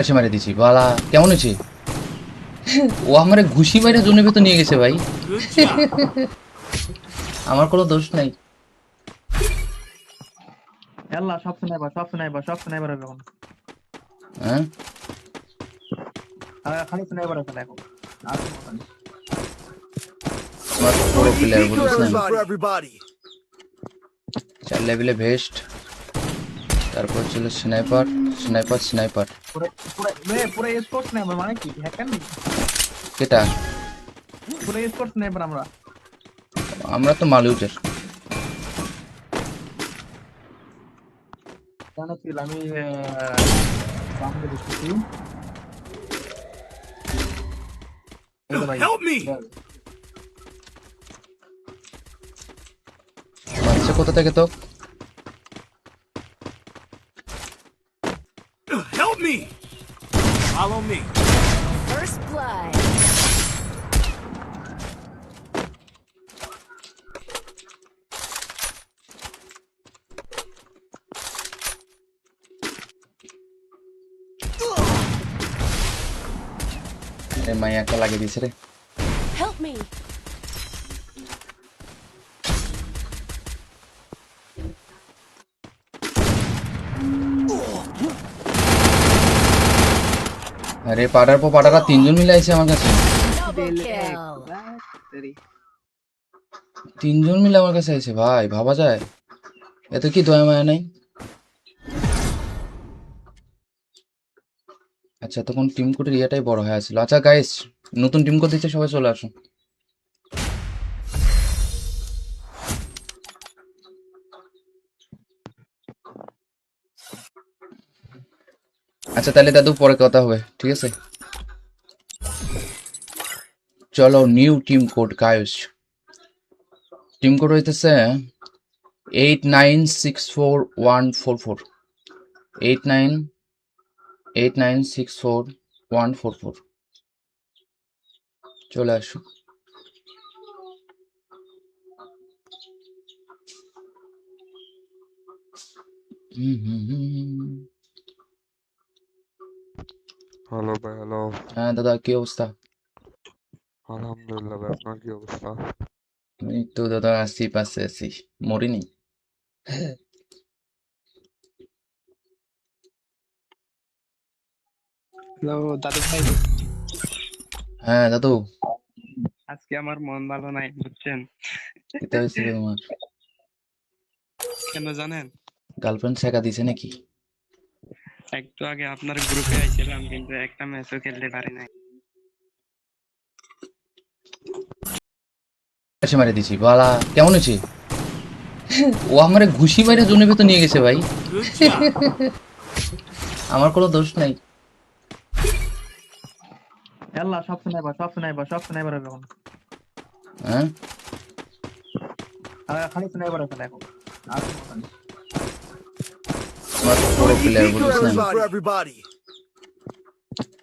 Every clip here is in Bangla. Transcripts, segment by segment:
এসে মারি দিছি বালা কেমন হয়েছে ও আমারে ঘুষি মাইরা জোনের ভেতর নিয়ে গেছে ভাই Good job. আমার কোনো দোষ নাই يلا شوف سنايبر شوف سنايبر شوف سنايبر এখন হ্যাঁ খালি স্নাইপার আছে দেখো আর কোনো না। আমার পুরো প্লেয়ার বলিস না For everybody. 4 লেভেলে ভেস্ট তারপর ছিল স্নাইপার স্নাইপার স্নাইপার পুরো পুরো স্পোর্টস স্নাইপার মানে কি হ্যাকার নি কেটা পুরো স্পোর্টস স্নাইপার আমরা তো মালুটের জানো কি আমি সামনে দেখতেছি এই তো ভাই Help me. মারছে কোথা থেকে তো Help me. Follow me. First blood. এ মাই একটা লাগিয়ে দিছে রে Help me. আরে পাড়ার পর পাড়ারা তিনজন মিলে আইছে আমার কাছে Double kill. তিনজন মিলে আমার কাছে আইছে ভাই ভাবা যায় এত কি দয়া মায়া নাই আচ্ছা তখন টিম কোডের ইয়েটাই বড় হয়ে আছিল আচ্ছা গাইস নতুন টিম কোড দিচ্ছে সবাই চলে আসো আচ্ছা তাহলে দাদু পরে কথা হবে ঠিক আছে চলো new team code guys team code হইতেছে 89641444 89641444 চলে আসো হ্যালো ভাই, হ্যালো। হ্যাঁ দাদা কি অবস্থা আলহামদুলিল্লাহ ভাই, আপনার কি অবস্থা? এই তো দাদা আসি পাশে আছি মরিনি হ্যালো দাদু ভাই হ্যাঁ দাদু আজকে আমার মন ভালো নাই বুঝছেন এটা হয়েছিল তোমার কেন জানেন গার্লফ্রেন্ড শেখা দিছে নাকি একটু আগে আপনার গ্রুপে আইছিলাম কিন্তু একটা ম্যাচও খেলতে পারি নাই এসে মারি দিছি বালা কেমন হয়েছে ও আমারে ঘুষি মাইরা জোনের ভেতর নিয়ে গেছে ভাই Good job. আমার কোনো দোষ নাই يلا شوف سنايبر شوف سنايبر এখন হ্যাঁ খালি স্নাইপার আছে দেখো আর কোনো না। আমার পুরো প্লেয়ার বলিস না For everybody.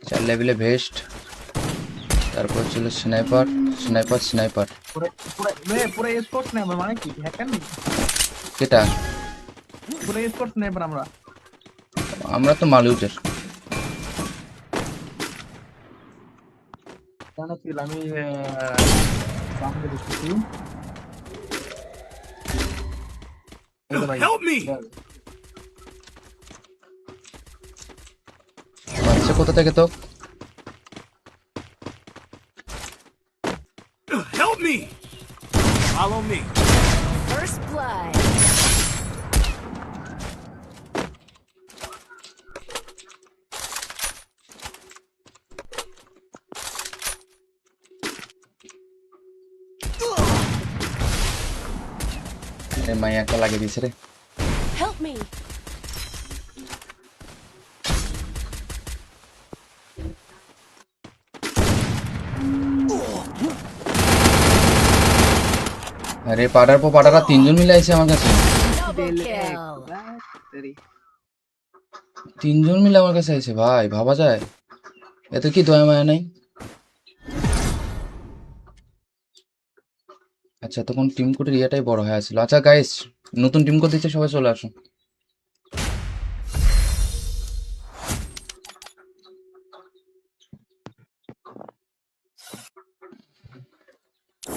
4 লেভেলে ভেস্ট তারপর ছিল স্নাইপার স্নাইপার স্নাইপার পুরো স্পোর্টস স্নাইপার মানে কি হ্যাকার নি কেটা পুরো স্পোর্টস স্নাইপার আমরা তো মালুটের জানো কি আমি সামনে দেখতেছি এই তো ভাই Help me. মারছে কোথা থেকে তো Help me. Follow me. First blood. এ মাই একটা লাগিয়ে দিছে রে Help me. আরে পাড়ার পর পাড়ারা তিনজন মিলে আইছে আমার কাছে Double kill. তিনজন মিলে আমার কাছে আইছে ভাই ভাবা যায় এত কি দয়া মায়া নাই আচ্ছা তখন টিম কোডের ইয়েটাই বড় হয়ে আছিল আচ্ছা গাইস নতুন টিম কোড দিচ্ছে সবাই চলে আসো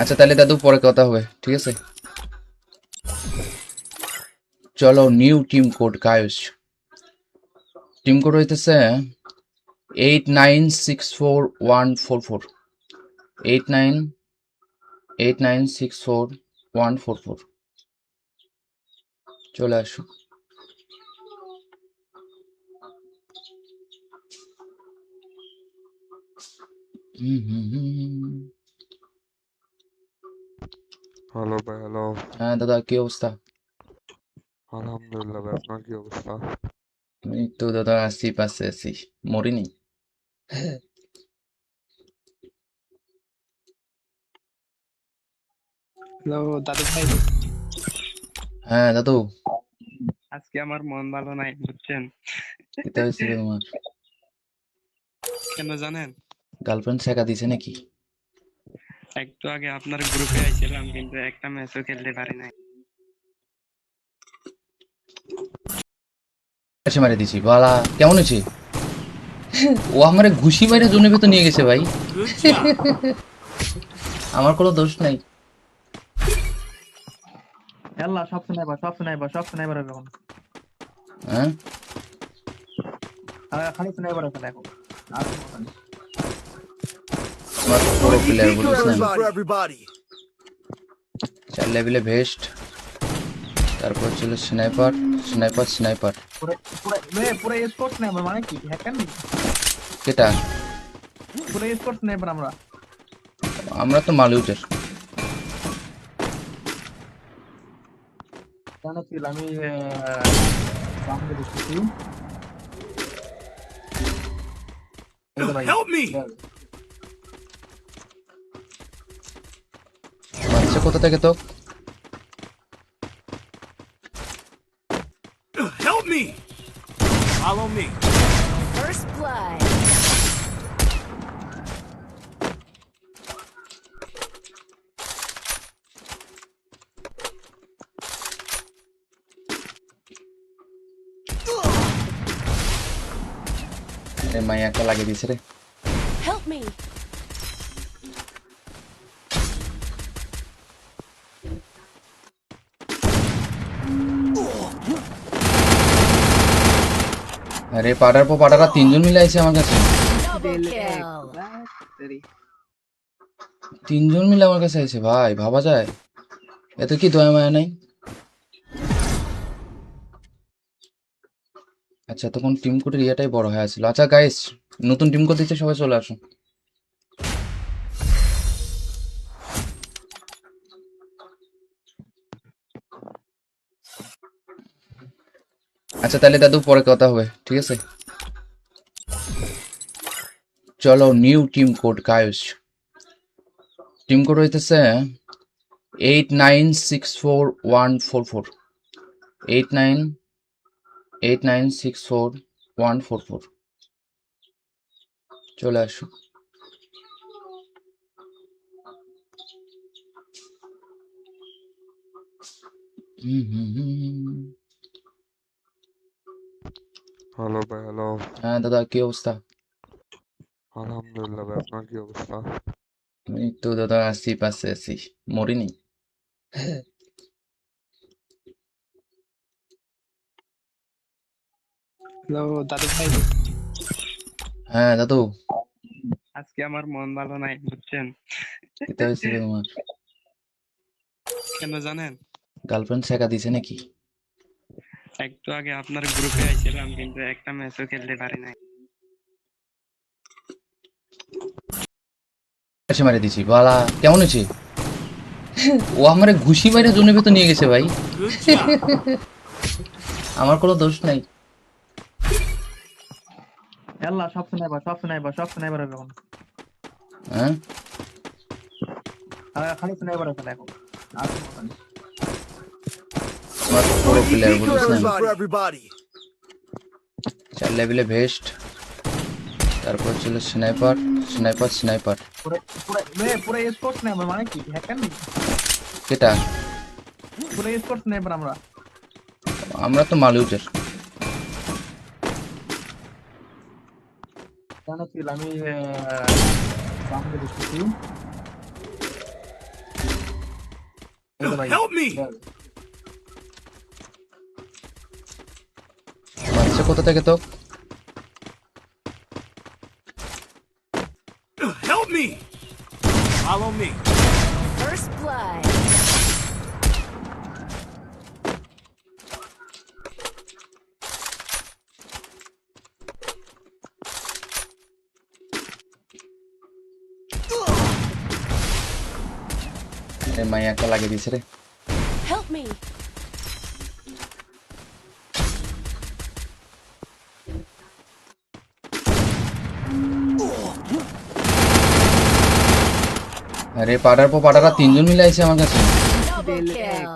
আচ্ছা তাহলে দাদু পরে কথা হবে, ঠিক আছে? চলো new team code guys. Team code হইতেছে 89641444, 8989641444। চলে আসো। হ্যালো ভাই, হ্যালো। হ্যাঁ দাদা, কি অবস্থা? আলহামদুলিল্লাহ ভাই, আপনার কি অবস্থা? এই তো দাদা আছি, পাশে আছি, মরিনি। হ্যালো দাদু ভাই, হ্যাঁ দাদু, আজকে আমার মন ভালো নাই বুঝছেন? এটা হয়েছিল তোমার কেন জানেন? গার্লফ্রেন্ড শেখা দিছে নাকি? একটু আগে আপনার গ্রুপে আইছিলাম কিন্তু একটা ম্যাচও খেলতে পারি নাই। এসে মারি দিছি বালা, কেমন হয়েছে? ও আমারে ঘুষি মারে জোনের ভেতর নিয়ে গেছে ভাই। Good job. আমার কোনো দোষ নাই। يلا شوف سنايبر شوف سنايبر شوف سنايبر এখন হ্যাঁ খালি স্নাইপার আছে দেখো আর কোনো নেই। আমার পুরো প্লেয়ার For বলেছিলাম। everybody. 4 লেভেলে ভেস্ট, তারপর ছিল স্নাইপার স্নাইপার স্নাইপার। পুরো পুরো স্কোর স্নাইপার মানে কি হ্যাকার নি? কেটা? পুরো স্কোর স্নাইপার আমরা আমরা তো মালিউটের। জানো কি আমি সামনে দেখছি এই তো ভাই Help me. মারছে কোথা থেকে তো? Help me. Follow me. First blood. আরে মাই একটা লাগিয়ে দিছে রে। Help me. আরে পাড়ার পর পাড়ারা 3জন মিলে আইছে আমার কাছে। Double kill. 3জন মিলে আমার কাছে আইছে ভাই, ভাবা যায়? এত কি দয়া মায়া নাই? আচ্ছা তখন টিম কোডের ইয়েটাই বড় হয়ে আসছিল। আচ্ছা গাইস, নতুন টিম কোড দিচ্ছে, সবাই চলে আসুন। আচ্ছা তাহলে দাদু পরে কথা হবে, ঠিক আছে? চলো new team code guys. Team code হইতেছে 89641444, 8989641444। চলে আসো। হ্যালো ভাই, হ্যালো। হ্যাঁ দাদা, কি অবস্থা? আলহামদুলিল্লাহ ভাই, আপনার কি অবস্থা? এই তো দাদা আছি, পাশে আছি, মরিনি। হ্যালো দাদু ভাই, হ্যাঁ দাদু, আজকে আমার মন ভালো নাই বুঝছেন? এটা হয়েছিল তোমার কেন জানেন? গার্লফ্রেন্ড শেখা দিছে নাকি? একটু আগে আপনার গ্রুপে আইছিলাম কিন্তু একটা ম্যাচও খেলতে পারি নাই। এসে মারি দিছি বালা, কেমন হয়েছে? ও আমারে ঘুষি মারে জোনের ভেতর নিয়ে গেছে ভাই। Good job. আমার কোনো দোষ নাই। يلا شوف سنايبر شوف سنايبر এখন হ্যাঁ খালি স্নাইপার আছে দেখো আর কোনো নেই। আমার পুরো প্লেয়ার বলেছিলাম। For everybody. 4 লেভেলে ভেস্ট, তারপর ছিল স্নাইপার স্নাইপার স্নাইপার। পুরো স্কোর স্নাইপার মানে কি হ্যাকার নি? কেটা? পুরো স্কোর স্নাইপার আমরা আমরা তো মালিউটের। জানো কি আমি সামনে দেখছি এই তো ভাই Help me! মারছে কোথা থেকে তো? Help me! Follow me. First blood. এ মাই একটা লাগিয়ে দিছে রে। Help me. আরে পাড়ার পর পাড়ারা তিনজন মিলে আইছে আমার কাছে। Double kill.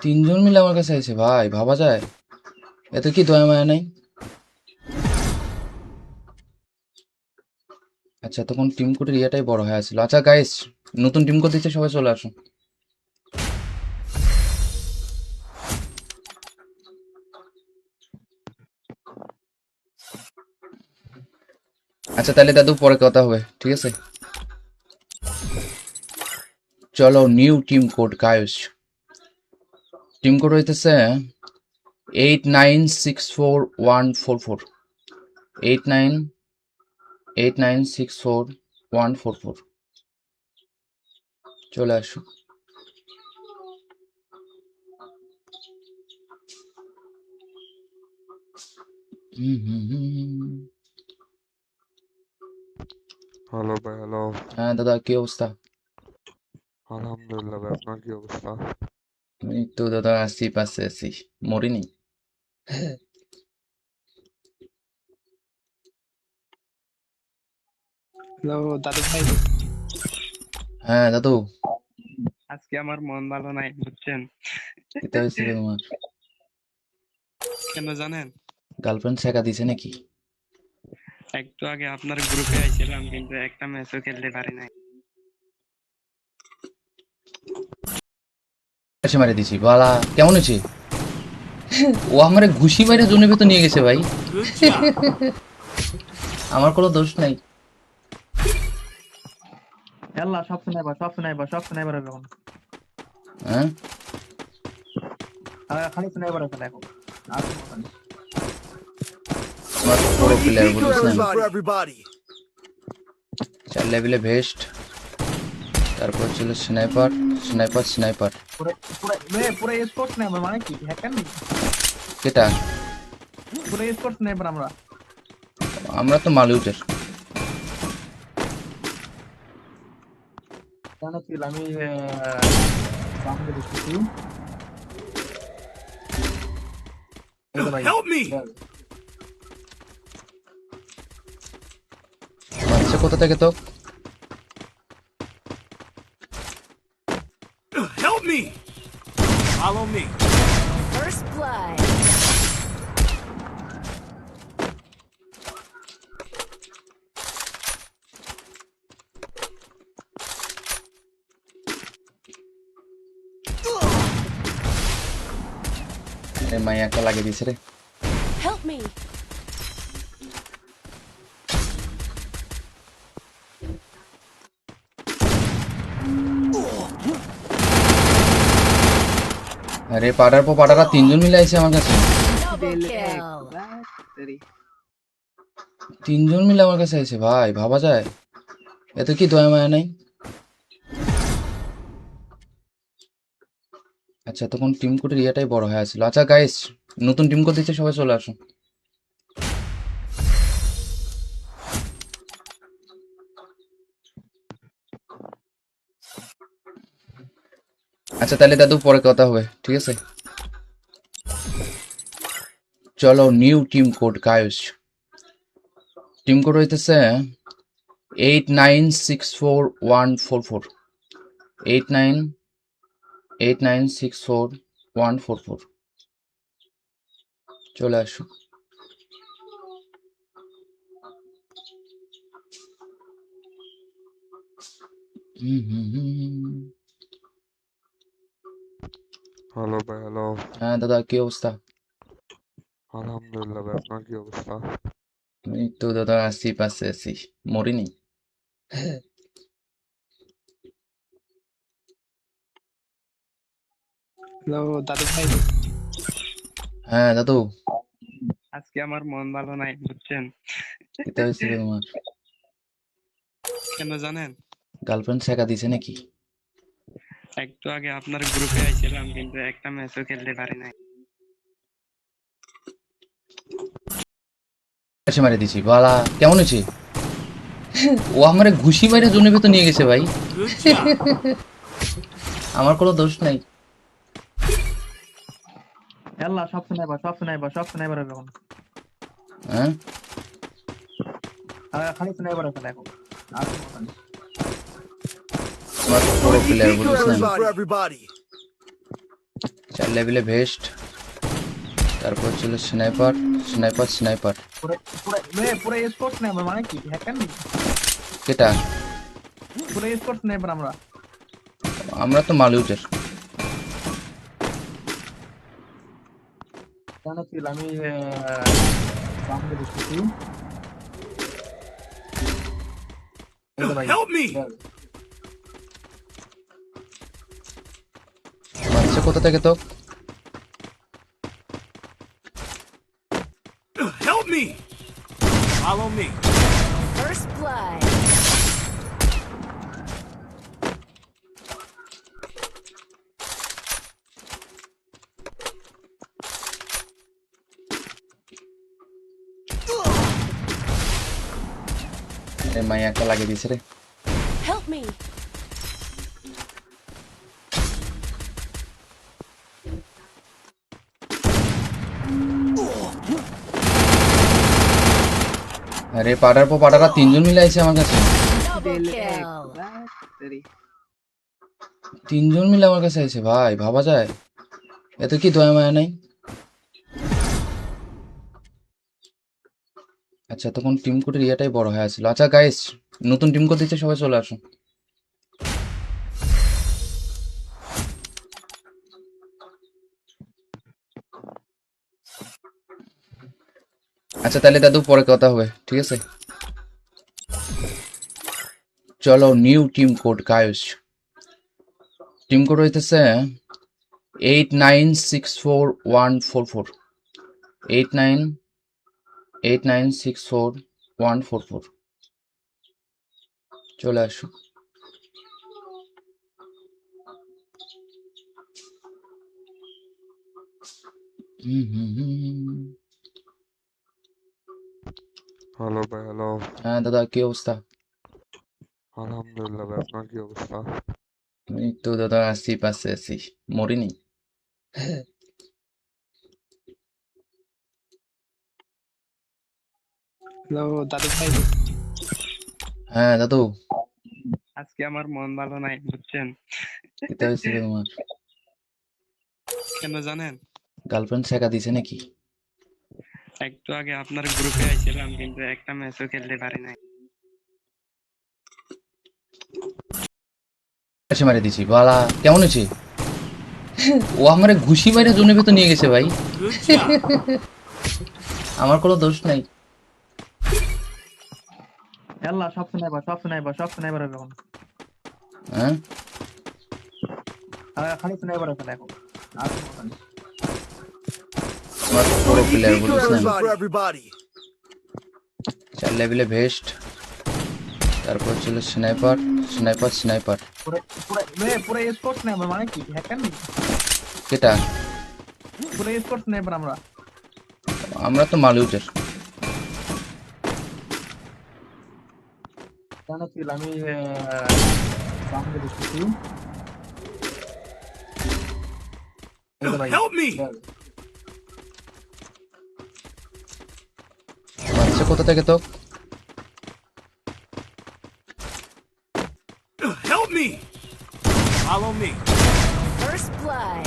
তিনজন মিলে আমার কাছে আইছে ভাই, ভাবা যায়? এত কি দয়া মায়া নাই? আচ্ছা তখন টিম কোডের ইয়েটাই বড় হয়ে আছিল। আচ্ছা গাইস, নতুন টিম কোড দিচ্ছে, সবাই চলে আসুন। আচ্ছা তাহলে দাদু পরে কথা হবে, ঠিক আছে? চলো new team code guys. Team code হইতেছে 89641444 8989641444। চলে আসো। হ্যালো ভাই, হ্যালো। হ্যাঁ দাদা, কি অবস্থা? আলহামদুলিল্লাহ ভাই, আপনার কি অবস্থা? এই তো দাদা আছি, পাশে আছি, মরিনি। হ্যালো দাদু ভাই, হ্যাঁ দাদু, আজকে আমার মন ভালো নাই বুঝছেন? এটা হয়েছিল তোমার কেন জানেন? গার্লফ্রেন্ড শেখা দিছে নাকি? একটু আগে আপনার গ্রুপে আইছিলাম কিন্তু একটা ম্যাচও খেলতে পারি নাই। এসে মারি দিছি বালা, কেমন হয়েছে? ও আমারে ঘুষি মারে জোনের ভেতর নিয়ে গেছে ভাই। Good job. আমার কোনো দোষ নাই। আল্লাহ সব স্নাইপার হবে এখন। হ্যাঁ খালি স্নাইপার আছে এখন। আর কোনো কথা নেই। আমার পুরো প্লেয়ার Equal বুঝিস না। for everybody. 4 লেভেলে ভেস্ট, তারপর ছিল স্নাইপার স্নাইপার স্নাইপার। পুরো স্পোর্টস স্নাইপার মানে কি হ্যাকার নাকি? কেটা? পুরো স্পোর্টস স্নাইপার আমরা। আমরা তো মালিউটের। জানাচ্ছিল আমি বাংলা দেখতেছি। এই তো ভাই Help me! মারছে কোথা থেকে তো? Help me! Follow me. First blood. এ মাই একটা লাগিয়ে দিছে রে। Help me. আরে পাড়ার পর পাড়ারা তিনজন মিলে আইছে আমার কাছে। Double kill. তিনজন মিলে আমার কাছে আইছে ভাই, ভাবা যায়? এত কি দয়া মায়া নাই? আচ্ছা তখন টিম কোডের ইয়েটাই বড় হয়ে আছিল। আচ্ছা গাইস, নতুন টিম কোড দিচ্ছে, সবাই চলে আসুন। আচ্ছা তাহলে দাদু পরে কথা হবে, ঠিক আছে? চলো new team code guys. Team code হইতেছে 89641444 8989641444। চলে আসো। হ্যালো ভাই, হ্যালো। হ্যাঁ দাদা, কি অবস্থা? আলহামদুলিল্লাহ ভাই, আপনার কি অবস্থা? এই তো দাদা আছি, পাশে আছি, মরিনি। হ্যালো দাদু ভাই, হ্যাঁ দাদু, আজকে আমার মন ভালো নাই বুঝছেন? এটা হয়েছে কি তোমার কেন জানেন? গার্লফ্রেন্ড শেখা দিছে নাকি? একটু আগে আপনার গ্রুপে আইছিলাম কিন্তু একটা ম্যাচও খেলতে পারি নাই। এসে মারি দিছি বালা, কেমন হয়েছে? ও আমারে ঘুষি মারে জোনের ভেতর নিয়ে গেছে ভাই। Good job. আমার কোনো দোষ নাই। ইয়াল্লা সব স্নাইপার সব স্নাইপার সব স্নাইপার হবে এখন। হ্যাঁ খালি স্নাইপার আছে এখন। আর কোনো কথা নেই। তোমার পুরো প্লেয়ার বলিস না, For everybody. 4 লেভেলে ভেস্ট, তারপর ছিল স্নাইপার স্নাইপার স্নাইপার। পুরো স্পোর্টস স্নাইপার মানে কি হ্যাকার নি? কেটা? পুরো স্পোর্টস স্নাইপার আমরা। আমরা তো মালুটের। জানো কি আমি বামে দেখতেছি। এই তো ভাই। Help me. মারছে কোথা থেকে তো? Help me. Follow me. First blood. আরে মাই একটা লাগিয়ে দিছে রে। Help me. আরে পাড়ার পর পাড়ারা 3জন মিলে আইছে আমার কাছে। Double kill. 3জন মিলে আমার কাছে আইছে ভাই, ভাবা যায়? এত কি দয়া মায়া নাই? আচ্ছা তখন টিম কোডের ইয়েটাই বড় হয়ে আসছিল। আচ্ছা গাইস, নতুন টিম কোড দিচ্ছে, সবাই চলে আসুন। আচ্ছা তাহলে দাদু পরে কথা হবে, ঠিক আছে? চলো new team code guys. Team code হইতেছে 8964 144 চলে আসো। হ্যালো ভাই, হ্যালো। হ্যাঁ দাদা, কি অবস্থা? আলহামদুলিল্লাহ ভাই, আপনার কি অবস্থা? এই তো দাদা আছি, পাশে আছি, মরিনি। হ্যালো দাদু ভাই, হ্যাঁ দাদু, আজকে আমার মন ভালো নাই বুঝছেন? এটা হয়েছে কি তোমার কেন জানেন? গার্লফ্রেন্ড শেখা দিছে নাকি? একটু আগে আপনার গ্রুপে আইছিলাম কিন্তু একটা ম্যাচও খেলতে পারি নাই। এসে মারি দিছি বালা, কেমন হয়েছে? ও আমারে ঘুষি মারে জোনের ভেতর নিয়ে গেছে ভাই। Good job. আমার কোনো দোষ নাই। ইয়াল্লা সব স্নাইপার সব স্নাইপার সব স্নাইপার হবে এখন। হ্যাঁ খালি স্নাইপার আছে এখন। আর কোনো কথা নেই। তোমার পুরো প্লেয়ার বলিস না, For everybody. 4 লেভেলে ভেস্ট, তারপর ছিল স্নাইপার স্নাইপার স্নাইপার। পুরো স্পোর্টস স্নাইপার মানে কি হ্যাকার নি? কেটা? পুরো স্পোর্টস স্নাইপার আমরা। আমরা তো মালুটের। জানো কি আমি বামে দেখতেছি। এই তো ভাই। Help me. মারছে কোথা থেকে তো? Help me. Follow me. First blood.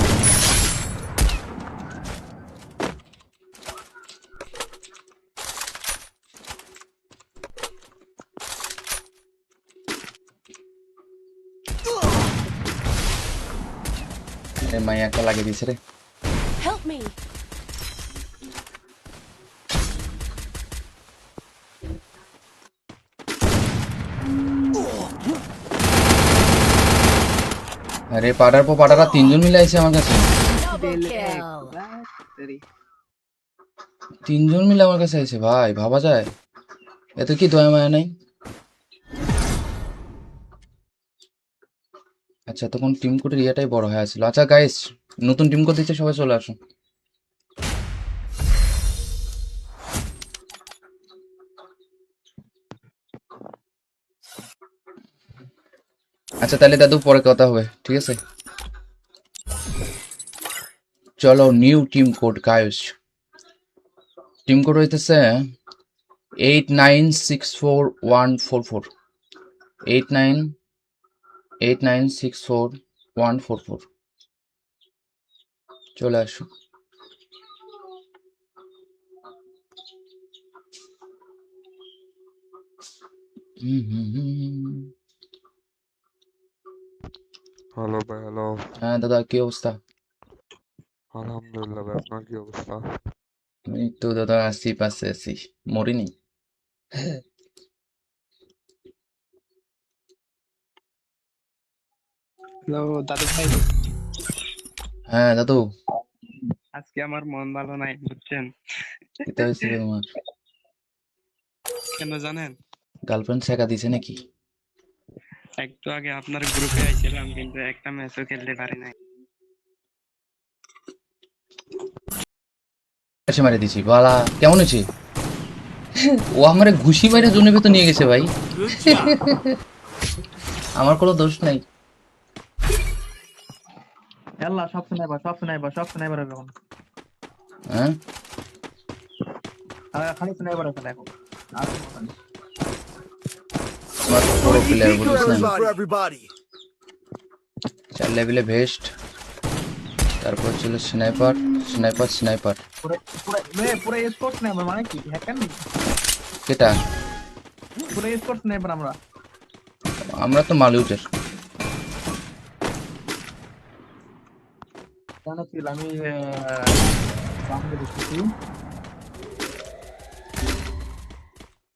আরে মাই একটা লাগিয়ে দিছে রে। Help me. আরে পাড়ার পর পাড়ারা 3জন মিলে আইছে আমার কাছে। দিল এক kill. বাস তেরি তিনজন মিলে আমার কাছে আছে ভাই, ভাবা যায়? এত কি দয়া মায়া নাই? আচ্ছা, তখন টিম কোডের ইয়েটাই বড় হয়ে আছিল। আচ্ছা গাইস, নতুন টিম কোড দিচ্ছে, সবাই চলে আসুন। আচ্ছা তাহলে দাদু, পরে কথা হবে, ঠিক আছে? চলো, new team code guys. Team code হইতেছে 8964-144, 8964-144। চলে আসো। হ্যালো ভাই, হ্যালো। হ্যাঁ দাদা, কি অবস্থা? আলহামদুলিল্লাহ ভাই, আপনার কি অবস্থা? এই তো দাদা, আছি, পাশে আছি, মরিনি। হ্যালো দাদু ভাই, হ্যাঁ দাদু, আজকে আমার মন ভালো নাই বুঝছেন? এটা হয়েছিল তোমার কেন জানেন? গার্লফ্রেন্ড শেখা দিছে নাকি? একটু আগে আপনার গ্রুপে আইছিলাম কিন্তু একটা ম্যাচও খেলতে পারি নাই। এসে মারি দিছি বালা, কেমন হয়েছে? ও আমারে ঘুষি মারে জোনের ভেতর নিয়ে গেছে ভাই। Good job. আমার কোনো দোষ নাই। আল্লাহ সব স্নাইপার হবে এখন হ্যাঁ, খালি স্নাইপার আছে এখন আর কোনো কথা নেই। আমার পুরো প্লেয়ার Equal বুঝিস না। for everybody. 4 লেভেলে ভেস্ট, তারপর ছিল স্নাইপার, স্নাইপার। পুরো স্পোর্টস স্নাইপার মানে কি হ্যাকার নাকি? কেটা? পুরো স্পোর্টস স্নাইপার আমরা তো মালিউটের। জানাচ্ছিল আমি বাংলা দেখতেছি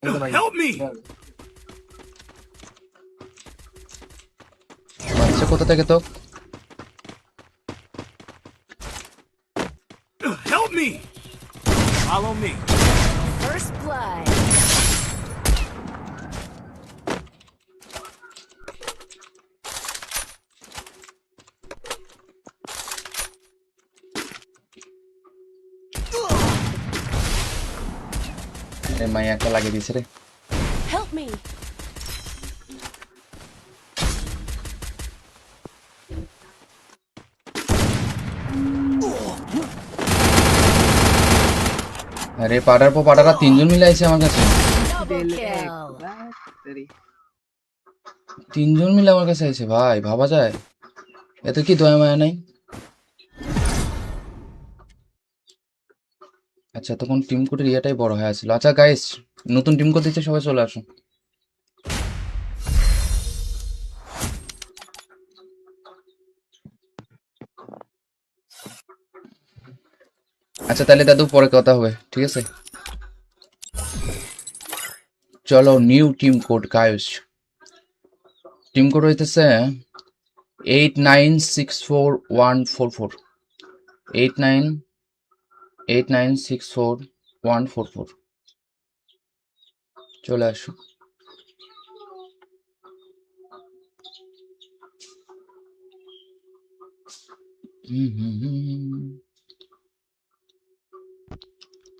এই তো ভাই Help me. মারছে কোথা থেকে তো? Help me. Follow me. First blood. মাইয়া একটা লাগিয়ে দিছে রে। Help me. আরে পাড়ার পর পাড়ারা তিনজন মিলে আইছে আমার কাছে। Double দিল এক kill. বাস তেরি তিনজন মিলে আমার কাছে আইছে ভাই, ভাবা যায়? এত কি দয়া মায়া নাই? আচ্ছা, তখন টিম কোডের ইয়েটাই বড় হয়ে আছিল। আচ্ছা গাইস, নতুন টিম কোড দিচ্ছে, সবাই চলে আসুন। আচ্ছা তাহলে দাদু, পরে কথা হবে, ঠিক আছে? চলো, new team code guys. Team code হইতেছে 8964-144, 8964-144। চলে আসো।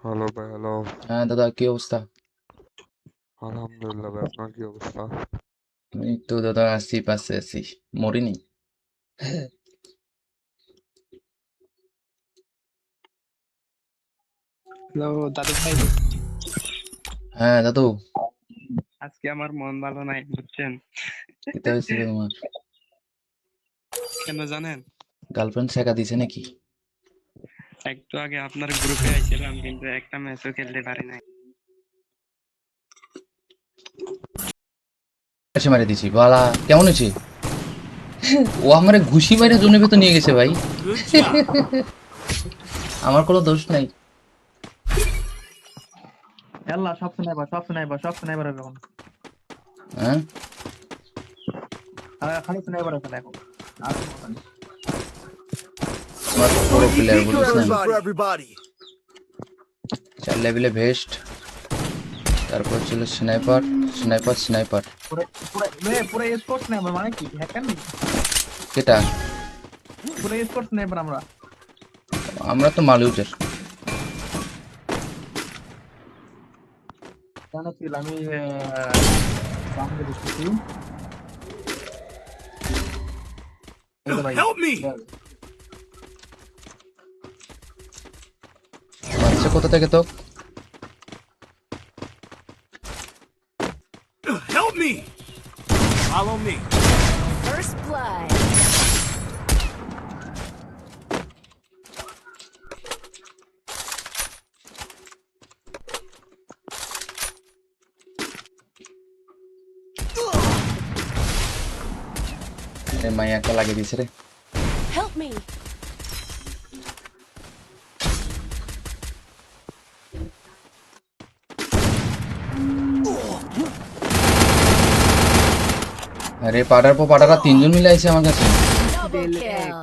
হ্যালো ভাই, হ্যালো। হ্যাঁ দাদা, কি অবস্থা? আলহামদুলিল্লাহ ভাই, আপনার কি অবস্থা? এই তো দাদা, আছি, পাশে আছি, মরিনি। হ্যালো দাদু ভাই, হ্যাঁ দাদু, আজকে আমার মন ভালো নাই বুঝছেন? এটা হয়েছিল তোমার কেন জানেন? গার্লফ্রেন্ড শেখা দিছে নাকি? একটু আগে আপনার গ্রুপে আইছিলাম কিন্তু একটা ম্যাচও খেলতে পারি নাই। এসে মারি দিছি বালা, কেমন হয়েছে? ও আমারে ঘুষি মারে জোনের ভেতর নিয়ে গেছে ভাই। Good job. আমার কোনো দোষ নাই। আল্লাহ সব স্নাইপার হবে এখন হ্যাঁ, খালি স্নাইপার আছে এখন আর কোনো কথা নেই। আমার পুরো প্লেয়ার বুঝিস না For everybody. 4 লেভেলে ভেস্ট, তারপর ছিল স্নাইপার স্নাইপার স্নাইপার। পুরো পুরো স্পোর্টস স্নাইপার মানে কি হ্যাকার নাকি? কেটা? পুরো স্পোর্টস স্নাইপার আমরা। আমরা তো মালিউটের। জানা ছিল আমি বাংলা দেখতেছি। এই তো ভাই Help me! মারছে কোথা থেকে তো? Help me! Follow me. First blood. আরে মাই একটা লাগিয়ে দিয়েছে রে। Help me. আরে পাড়ার পর পাড়ারা 3জন মিলে আইছে আমার কাছে। Double kill.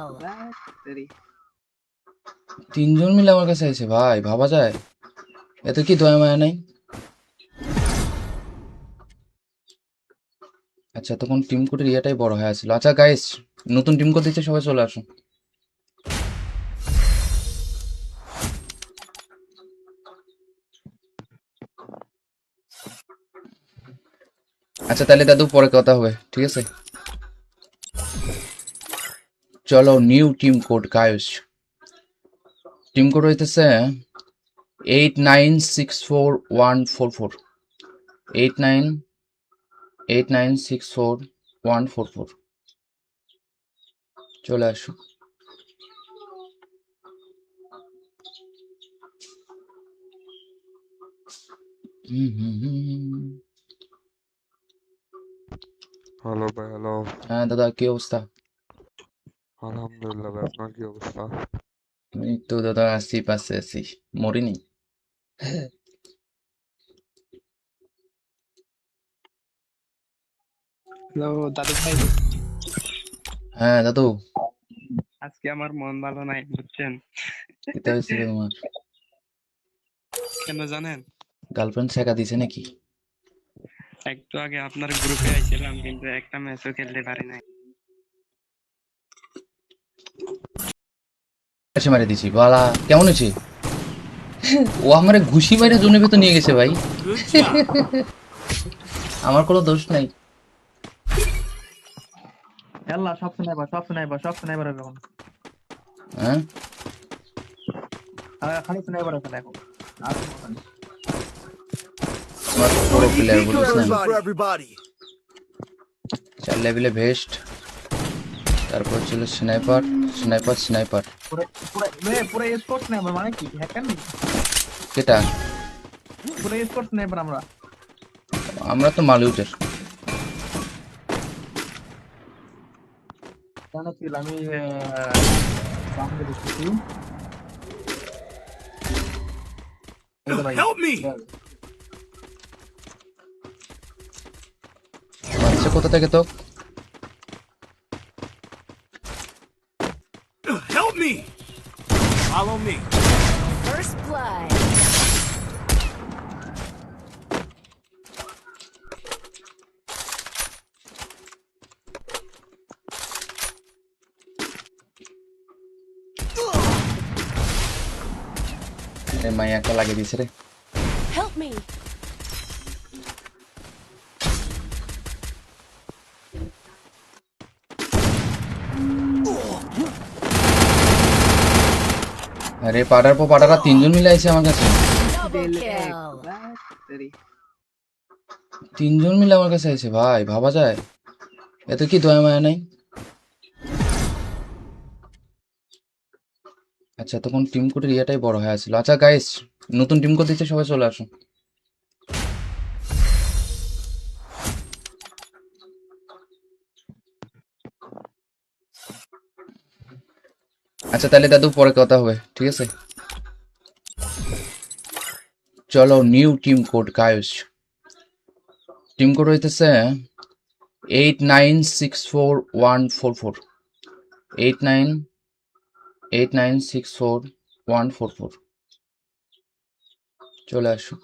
3জন মিলে আমার কাছে আইছে ভাই, ভাবা যায়? এত কি দয়া মায়া নাই? আচ্ছা তখন টিম কোডের ইয়েটাই বড় হয়ে আসছিল। আচ্ছা গাইস, নতুন টিম কোড দিচ্ছে, সবাই চলে আসুন। আচ্ছা তাহলে দাদু পরে কথা হবে, ঠিক আছে? চলো new team code guys. Team code হইতেছে 8964 8964 চলে আসো। হ্যালো ভাই, হ্যালো। হ্যাঁ দাদা, কি অবস্থা? আলহামদুলিল্লাহ ভাই, আপনার কি অবস্থা? এই তো দাদা আছি, পাশে আছি, মরিনি। হ্যালো দাদু ভাই, হ্যাঁ দাদু, আজকে আমার মন ভালো নাই বুঝছেন? এটা হয়েছে তোমার কেন জানেন? গার্লফ্রেন্ড শেখা দিছে নাকি? একটু আগে আপনার গ্রুপে আইছিলাম কিন্তু একটা ম্যাচও খেলতে পারি নাই। এসে মারি দিছি বালা, কেমন হয়েছে? ও আমারে ঘুষি মারে জোনের ভেতর নিয়ে গেছে ভাই। Good job. আমার কোনো দোষ নাই। আল্লাহ সব স্নাইপার হবে এখন। হ্যাঁ আর খালি স্নাইপার আছে এখন। আর কোনো নেই। আমার পুরো প্লেয়ার বুঝিস না For everybody. 4 লেভেলে ভেস্ট, তারপর ছিল স্নাইপার স্নাইপার স্নাইপার। পুরো পুরো স্পোর্টস স্নাইপার মানে কি হ্যাকার নাকি? কেটা? পুরো স্পোর্টস স্নাইপার আমরা। আমরা তো মালিউটের। জানা ছিল আমি বাংলা দেখতেছি। এই তো ভাই Help me! মারছে কোথা থেকে তো? Help me! Follow me. First blood. আরে মাই একটা লাগিয়ে দিয়েছে রে। Help me. আরে পাড়ার পর পাড়ারা 3জন মিলে আইছে আমার কাছে। Double kill. 3জন মিলে আমার কাছে আইছে ভাই, ভাবা যায়? এত কি দয়া মায়া নাই? আচ্ছা তখন টিম কোডের ইয়েটাই বড় হয়ে আসছিল। আচ্ছা গাইস, নতুন টিম কোড দিচ্ছে, সবাই চলে আসুন। আচ্ছা তাহলে দাদু পরে কথা হবে, ঠিক আছে? চলো new team code guys. Team code হইতেছে 8964 89 8964 144 চলে আসো।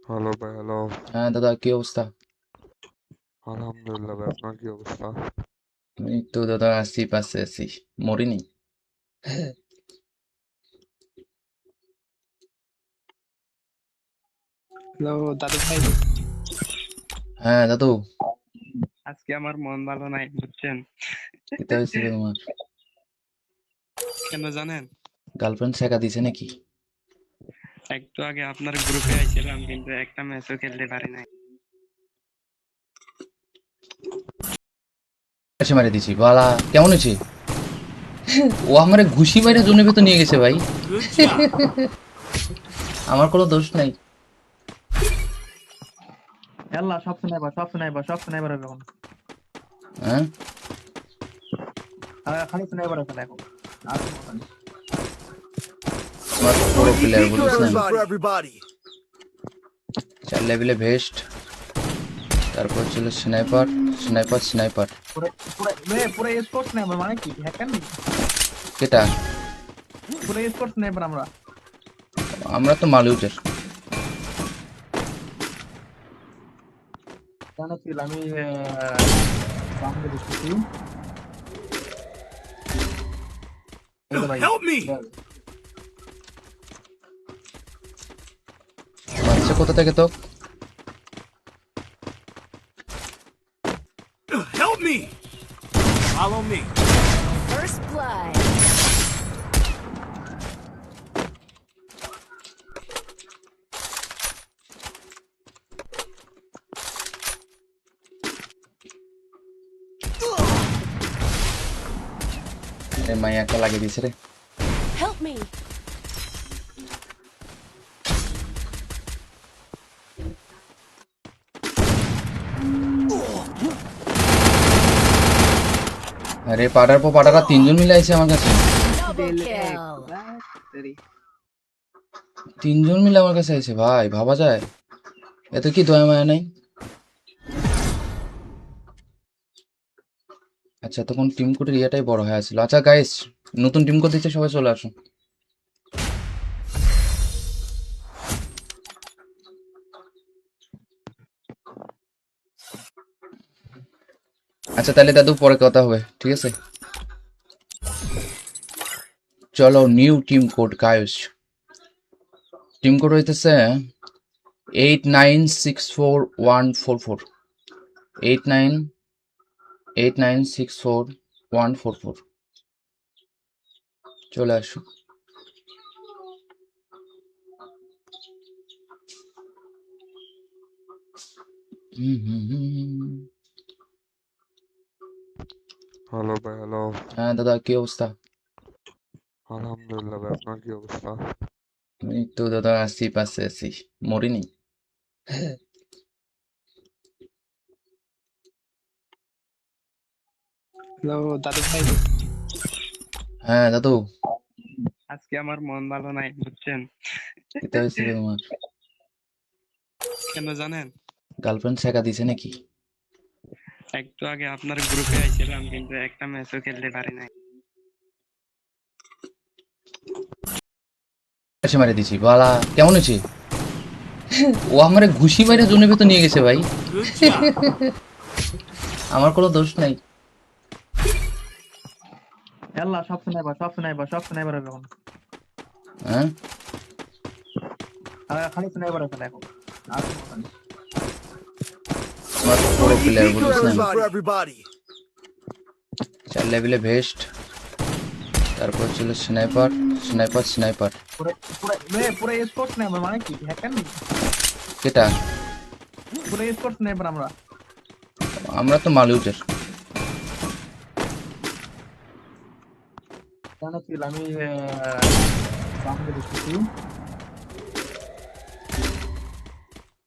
হ্যালো ভাই হ্যালো। হ্যাঁ দাদা, কি অবস্থা? আলহামদুলিল্লাহ ভাই, আপনার কি অবস্থা? এই তো দাদা, আছি পাশে আছি, মরিনি। হ্যালো দাদু ভাই, হ্যাঁ দাদু, আজকে আমার মন ভালো নাই বুঝছেন? এটা হয়েছিল তোমার কেন জানেন? গার্লফ্রেন্ড শেখা দিছে নাকি? একটু আগে আপনার গ্রুপে আইছিলাম কিন্তু একটা ম্যাচও খেলতে পারি নাই। এসে মারি দিছি বালা, কেমন হয়েছে? ও আমারে ঘুষি মাইরে জোনের ভেতর নিয়ে গেছে ভাই। Good job. আমার কোনো দোষ নাই। আল্লাহ, সব স্নাইপার হবে এখন। হ্যাঁ, খালি স্নাইপার আছে এখন। আর কোনো নেই। আমার পুরো প্লেয়ার বুঝিস না। For everybody. 4 লেভেলে ভেস্ট, তারপর ছিল স্নাইপার। পুরো স্পোর্টস স্নাইপার মানে কি? হ্যাকার নাকি? কেটা? পুরো স্পোর্টস স্নাইপার আমরা। আমরা তো মালুটের। জানাচ্ছিল আমি বামকে দেখতেছি। এই তো ভাই। Help me. মারছে কোথা থেকে তো? Help me. Follow me. First blood. মাইয়াটা লাগিয়ে দিছে রে। Help me. আরে পাড়ার পর পাড়ারা 3 জন মিলে আইছে আমার কাছে। Double kill. 3 জন মিলে আমার কাছে আইছে ভাই, ভাবা যায়? এত কি দয়া মায়া নাই? আচ্ছা, তখন টিম কোডের ইয়েটাই বড় হয়ে আছিল। আচ্ছা গাইস, নতুন টিম কোড দিচ্ছে, সবাই চলে আসুন। আচ্ছা তাহলে দাদু, পরে কথা হবে, ঠিক আছে? চলো, new team code guys. Team code হইতেছে 8964 144 8964 144 চলে আসো। হ্যালো ভাই হ্যালো। হ্যাঁ দাদা, কি অবস্থা? আলহামদুলিল্লাহ ভাই, আপনার কি অবস্থা? এই তো দাদা, আছি পাশে আছি, মরিনি। হ্যালো দাদু ভাই, হ্যাঁ দাদু, আজকে আমার মন ভালো নাই বুঝছেন? এটা হয়েছিল তোমার কেন জানেন? গার্লফ্রেন্ড শেখা দিছে নাকি? একটু আগে আপনার গ্রুপে আইছিলাম কিন্তু একটা ম্যাচও খেলতে পারি নাই। এসে মারি দিছি বালা, কেমন হয়েছে? ও আমারে ঘুষি মাইরে জোনের ভেতর নিয়ে গেছে ভাই। Good job. আমার কোনো দোষ নাই। আল্লাহ, সব স্নাইপার হবে এখন। হ্যাঁ, খালি স্নাইপার আছে এখন। আর কোনো নেই। আমার পুরো প্লেয়ার বুঝিস না। For everybody. 4 লেভেলে ভেস্ট, তারপর ছিল স্নাইপার। পুরো স্পোর্টস স্নাইপার মানে কি? হ্যাকার নাকি? কেটা? পুরো স্পোর্টস স্নাইপার আমরা। আমরা তো মালুটের। জানাচ্ছিল আমি বামকে দেখতেছি।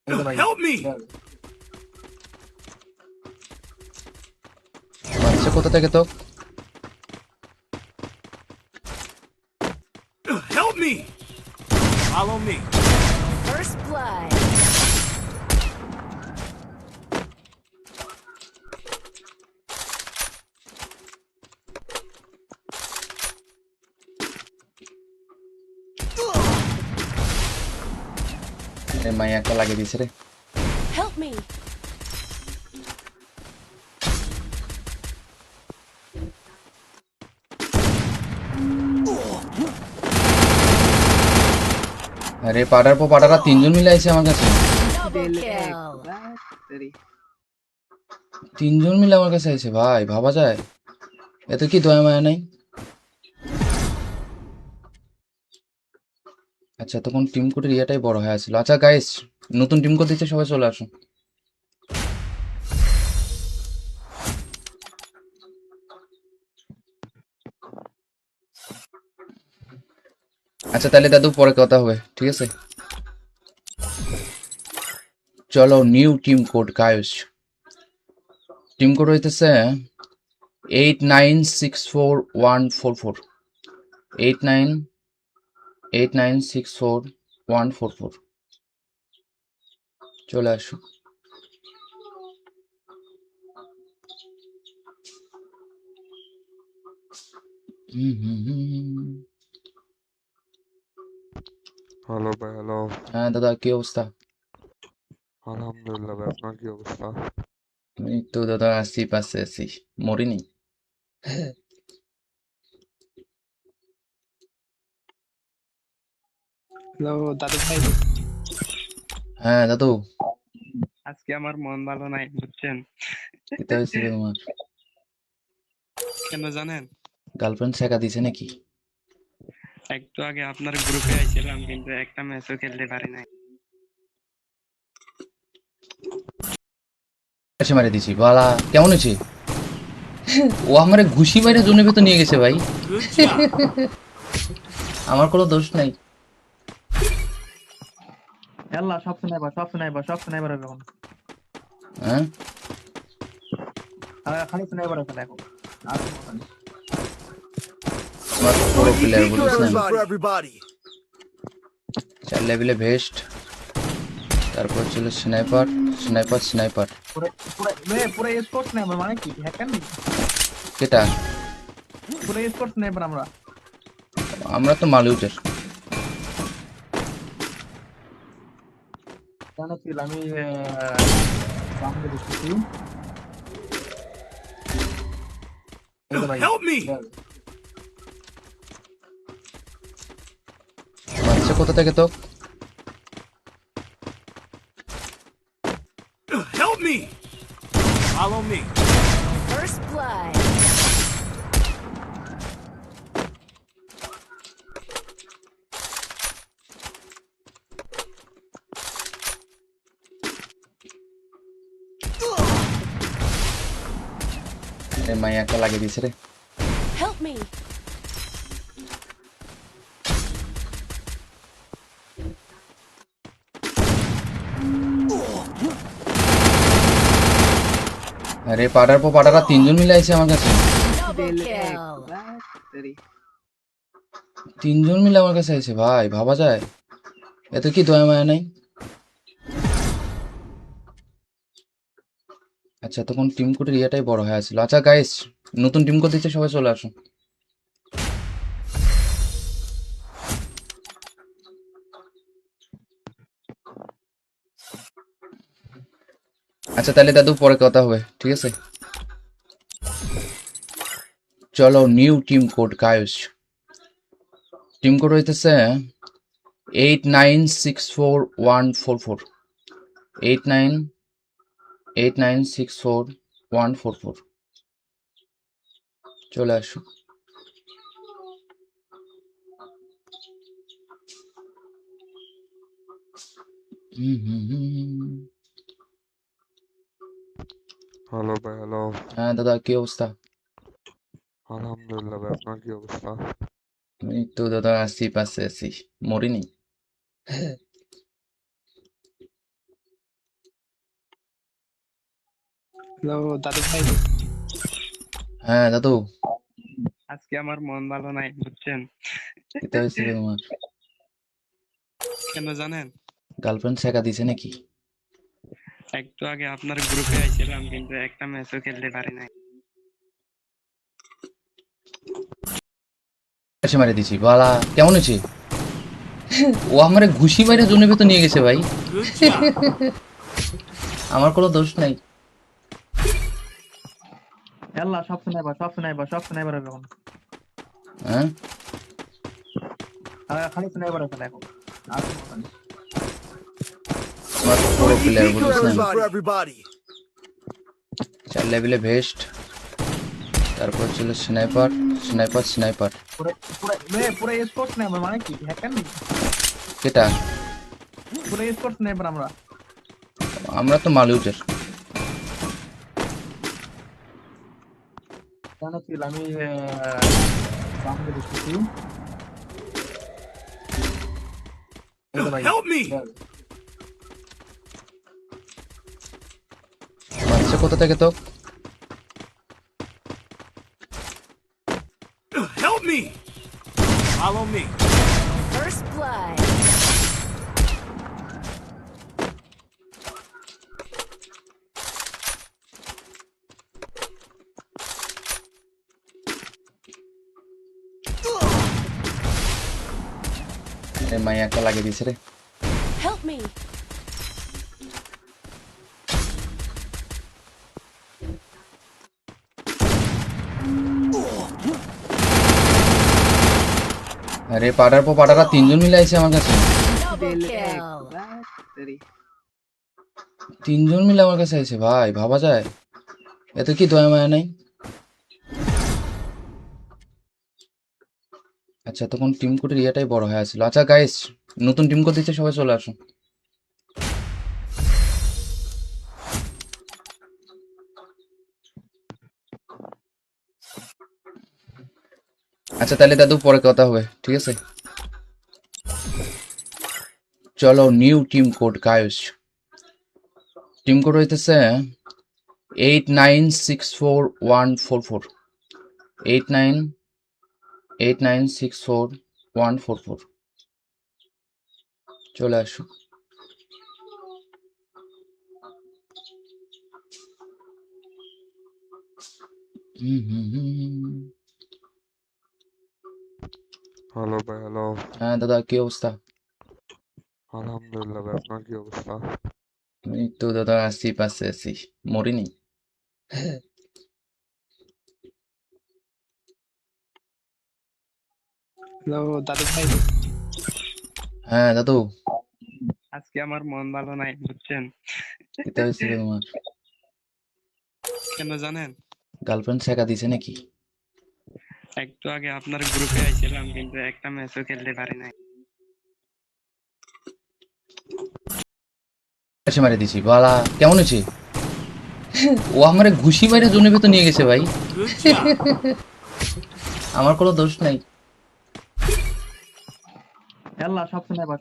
এই তো ভাই। Help me. মারছে কোথা থেকে তো? Help me. Follow me. First First blood. মাই একটা লাগিয়ে দিয়েছে রে। Help me. আরে পাড়ার পর পাড়ারা তিনজন মিলে আছে আমার কাছে। Double দিল এক kill. বাস তেরি তিনজন মিলে আমার কাছে আছে ভাই, ভাবা যায়? এত কি দয়া মায়া নাই? আচ্ছা তখন টিম কোডের ইয়েটাই বড় হয়ে আসছিল। আচ্ছা গাইস, নতুন টিম কোড দিচ্ছে, সবাই চলে আসুন। আচ্ছা তাহলে দাদু পরে কথা হবে, ঠিক আছে? চলো new team code guys. Team code হইতেছে 89641444 8989641444। চলে আসো। হ্যালো ভাই, হ্যালো। হ্যাঁ দাদা, কি অবস্থা? আলহামদুলিল্লাহ ভাই, আপনার কি অবস্থা? এই তো দাদা আছি, পাশে আছি, মরিনি। হ্যালো দাদু ভাই, হ্যাঁ দাদু, আজকে আমার মন ভালো নাই বুঝছেন? এটা হয়েছে তোমার কেন জানেন? গার্লফ্রেন্ড শেখা দিছে নাকি? একটু আগে আপনার গ্রুপে আইছিলাম কিন্তু একটা ম্যাচও খেলতে পারি নাই। এসে মারি দিছি বালা, কেমন হয়েছে? ও আমারে ঘুষি মারে জোনের ভেতর নিয়ে গেছে ভাই। Good job. আমার কোনো দোষ নাই। আল্লাহ সব স্নাইপার হবে এখন হ্যাঁ আর খালি স্নাইপার আছে দেখো আর কোনো কথা নেই। আমার পুরো প্লেয়ার Beacon বলিস না। for everybody. 4 লেভেলে ভেস্ট, তারপর ছিল স্নাইপার স্নাইপার স্নাইপার। পুরো পুরো স্পোর্টস স্নাইপার মানে কি হ্যাকার নেই, কেটা? পুরো স্পোর্টস স্নাইপার আমরা আমরা তো মালিউটের। জানো কি আমি বামে দেখতেছি এই তো ভাই Help me. মারছে কোথা থেকে তো? Help me. Follow me. First blood. মাই একটা লাগিয়ে দিয়েছে রে। Help me. আরে পাড়ার পর পাড়ারা তিনজন মিলে আছে আমার কাছে। Double দিল এক kill. বাস তেরি তিনজন মিলে আমার কাছে আছে ভাই, ভাবা যায়? এত কি দয়া মায়া নাই? আচ্ছা তখন টিম কোডের ইয়েটাই বড় হয়ে আসছিল। আচ্ছা গাইস, নতুন টিম কোড দিচ্ছে, সবাই চলে আসুন। আচ্ছা তাহলে দাদু পরে কথা হবে, ঠিক আছে? চলো new team code guys. Team code হইতেছে 89641444 8989641444। চলে আসো। হ্যালো ভাই, হ্যালো। হ্যাঁ দাদা, কি অবস্থা? আলহামদুলিল্লাহ ভাই, আপনার কি অবস্থা? এই তো দাদা আছি, পাশে আছি, মরিনি। হ্যালো দাদু ভাই, হ্যাঁ দাদু, আজকে আমার মন ভালো নাই বুঝছেন? এটা হয়েছে তোমার কেন জানেন? গার্লফ্রেন্ড শেখা দিছে নাকি? একটু আগে আপনার গ্রুপে আইছিলাম কিন্তু একটা ম্যাচও খেলতে পারি নাই। এসে মারি দিছি বালা, কেমন আছে? ও আমারে ঘুষি মাইরে জোনের ভেতর নিয়ে গেছে ভাই। Good job. আমার কোনো দোষ নাই। আল্লাহ সব স্নাইপার হবে এখন। হ্যাঁ খালি স্নাইপার আছে এখন। আর কোনো নেই। আমার পুরো প্লেয়ার বুঝিস না, For everybody. 4 লেভেলে ভেস্ট, তারপর ছিল স্নাইপার। পুরো স্পোর্টস স্নাইপার মানে কি হ্যাকার নাকি? কেটা? পুরো স্পোর্টস স্নাইপার আমরা। আমরা তো মালুটের। জানাচ্ছিল আমি সামনে দেখতেছি। এই তো ভাই। Help me. মারছে কোথা থেকে তো? Help me. Follow me. First blood. মাইয়াটা লাগিয়ে দিছে রে। Help me. আরে পাড়ার পর পাড়ারা 3 জন মিলে আইছে আমার কাছে। Double kill. 3 জন মিলে আমার কাছে আইছে ভাই, ভাবা যায়? এত কি দয়া মায়া নাই? আচ্ছা তখন টিম কোডের ইয়েটাই বড় হয়ে আছিল। আচ্ছা গাইস, নতুন টিম কোড দিচ্ছে, সবাই চলে আসুন। আচ্ছা তাহলে দাদু পরে কথা হবে, ঠিক আছে? চলো new team code guys. Team code হইতেছে 8964 144 চলে আসো। হ্যালো ভাই, হ্যালো। হ্যাঁ দাদা, কি অবস্থা? আলহামদুলিল্লাহ ভাই, আপনার কি অবস্থা? এই তো দাদা আছি, পাশে আছি, মরিনি। হ্যালো দাদু ভাই, হ্যাঁ দাদু, আজকে আমার মন ভালো নাই বুঝছেন? এটা হয়েছিল তোমার কেন জানেন? গার্লফ্রেন্ড শেখা দিছে নাকি? একটু আগে আপনার গ্রুপে আইছিলাম কিন্তু একটা ম্যাচও খেলতে পারি নাই। এসে মারি দিছি বালা, কেমন আছে? ও আমারে ঘুষি মাইরে জোনের ভেতর নিয়ে গেছে ভাই। Good job. আমার কোনো দোষ নাই। আল্লাহ সব স্নাইপার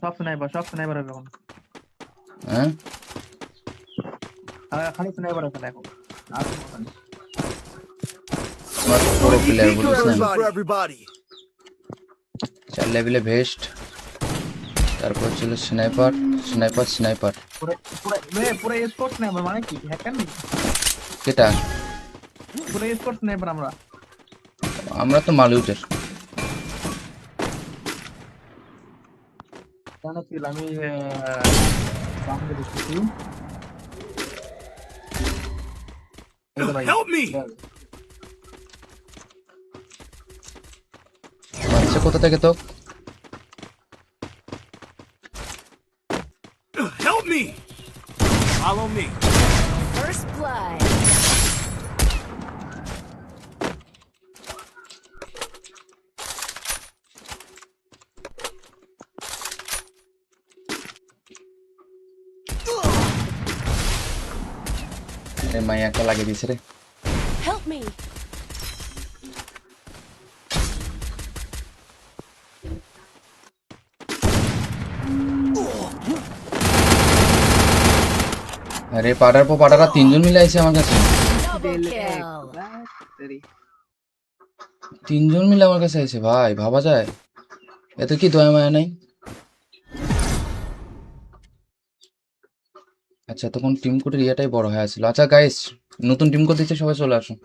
হবে এখন। হ্যাঁ খালি স্নাইপার আছে এখন। আর কোনো নেই। আমার পুরো প্লেয়ার বুঝিস না, For everybody. 4 লেভেলে ভেস্ট, তারপর ছিল স্নাইপার। পুরো স্পোর্টস স্নাইপার মানে কি হ্যাকার নাকি? কেটা? পুরো স্পোর্টস স্নাইপার আমরা। আমরা তো মালুটের। জানাচ্ছিল আমি সামনে দেখতেছি। এই তো ভাই। Help me. মারছে কোথা থেকে তো? Help me. Follow me. First blood. মাইয়াটা লাগিয়ে দিছে রে। Help me. আরে পাড়ার পর পাড়ারা 3 জন মিলে আইছে আমার কাছে। Double kill. 3 জন মিলে আমার কাছে আইছে ভাই, ভাবা যায়? এত কি দয়া মায়া নাই? আচ্ছা তখন টিম কোডের ইয়েটাই বড় হয়ে আছিল। আচ্ছা গাইস, নতুন টিম কোড দিচ্ছে, সবাই চলে আসুন।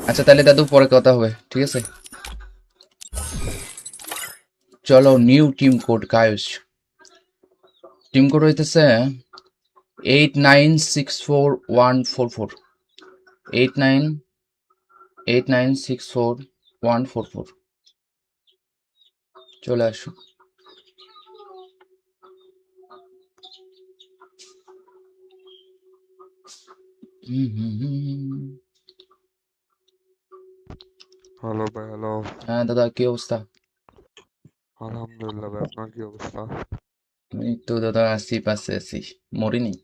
আচ্ছা তাহলে দাদু পরে কথা হবে, ঠিক আছে? চলো new team code guys. Team code হইতেছে 8964-144, 8964-144। চলে আসো। হ্যালো ভাই, হ্যালো। হ্যাঁ দাদা, কি অবস্থা? আলহামদুলিল্লাহ ভাই, আপনার কি অবস্থা? এই তো দাদা আছি, পাশে আছি, মরিনি।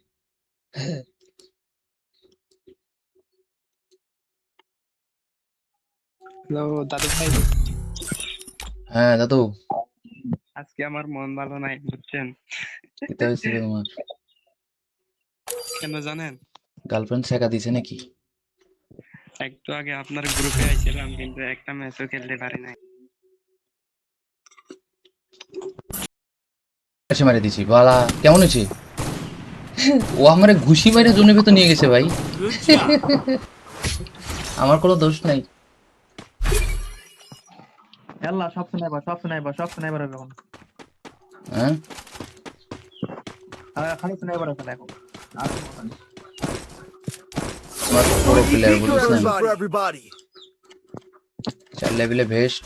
হ্যালো দাদু ভাই, হ্যাঁ দাদু, আজকে আমার মন ভালো নাই বুঝছেন? এটা হয়েছে তোমার কেন জানেন? গার্লফ্রেন্ড শেখা দিছে নাকি? একটু আগে আপনার গ্রুপে আইছিলাম কিন্তু একটা ম্যাচও খেলতে পারি নাই। এসে মারি দিছি বালা, কেমন হয়েছে? ও আমারে ঘুষি মারে জোনের ভেতর নিয়ে গেছে ভাই। Good job. আমার কোনো দোষ নাই। ইয়াল্লা সব স্নাইপার হবে এখন। হ্যাঁ খালি স্নাইপার আছে দেখো। আর কোনো কথা নেই। আমার পুরো প্লেয়ার বলিস না। For everybody. 4 লেভেলে ভেস্ট,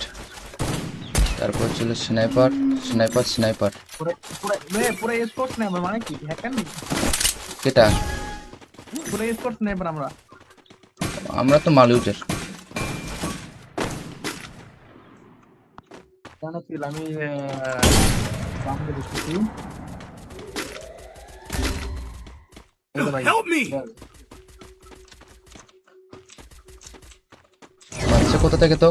তারপর ছিল স্নাইপার স্নাইপার স্নাইপার। পুরো স্পোর্টস স্নাইপার মানে কি হ্যাকার নেই? কেটা? পুরো স্পোর্টস স্নাইপার আমরা। আমরা তো মালিউটের। জানো কি আমি বামে দেখতেছি। এই তো ভাই। Help me. মারছে কোথা থেকে তো?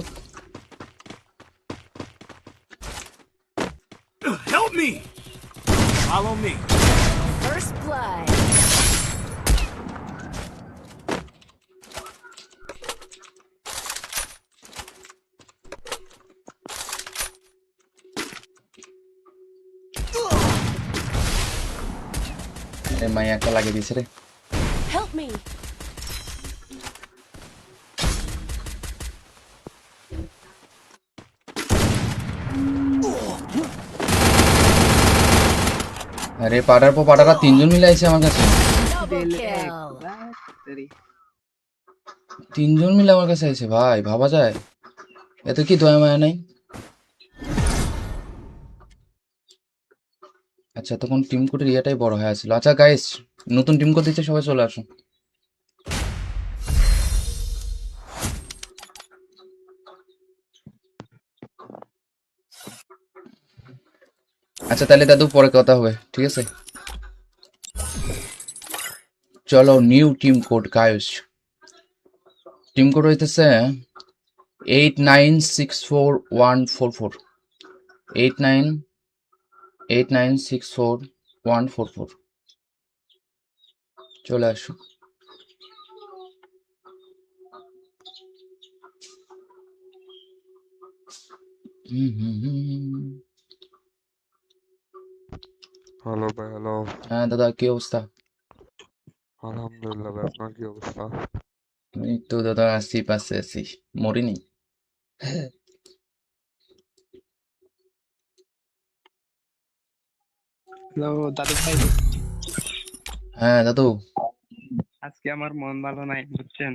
Help me. Follow me. First blood. এই মাইয়া একটা লাগিয়ে দিছে রে। Help me. আরে পাড়ার পর পাড়ারা 3 জন মিলে আইছে আমার কাছে। Double kill. 3 জন মিলে আমার কাছে আইছে ভাই, ভাবা যায়? এত কি দয়া মায়া নাই? আচ্ছা তখন টিম কোডের ইয়েটাই বড় হয়ে আছিল। আচ্ছা গাইস, নতুন টিম কোড দিচ্ছে, সবাই চলে আসুন। আচ্ছা তাহলে দাদু পরে কথা হবে, ঠিক আছে? চলো new team code guys. Team code হইতেছে 8964-144, 8964-144। চলে আসো। হ্যালো ভাই, হ্যালো। হ্যাঁ দাদা, কি অবস্থা? আলহামদুলিল্লাহ ভাই, আপনার কি অবস্থা? এই তো দাদা আছি, পাশে আছি, মরিনি। হ্যালো দাদু ভাই, হ্যাঁ দাদু, আজকে আমার মন ভালো নাই বুঝছেন?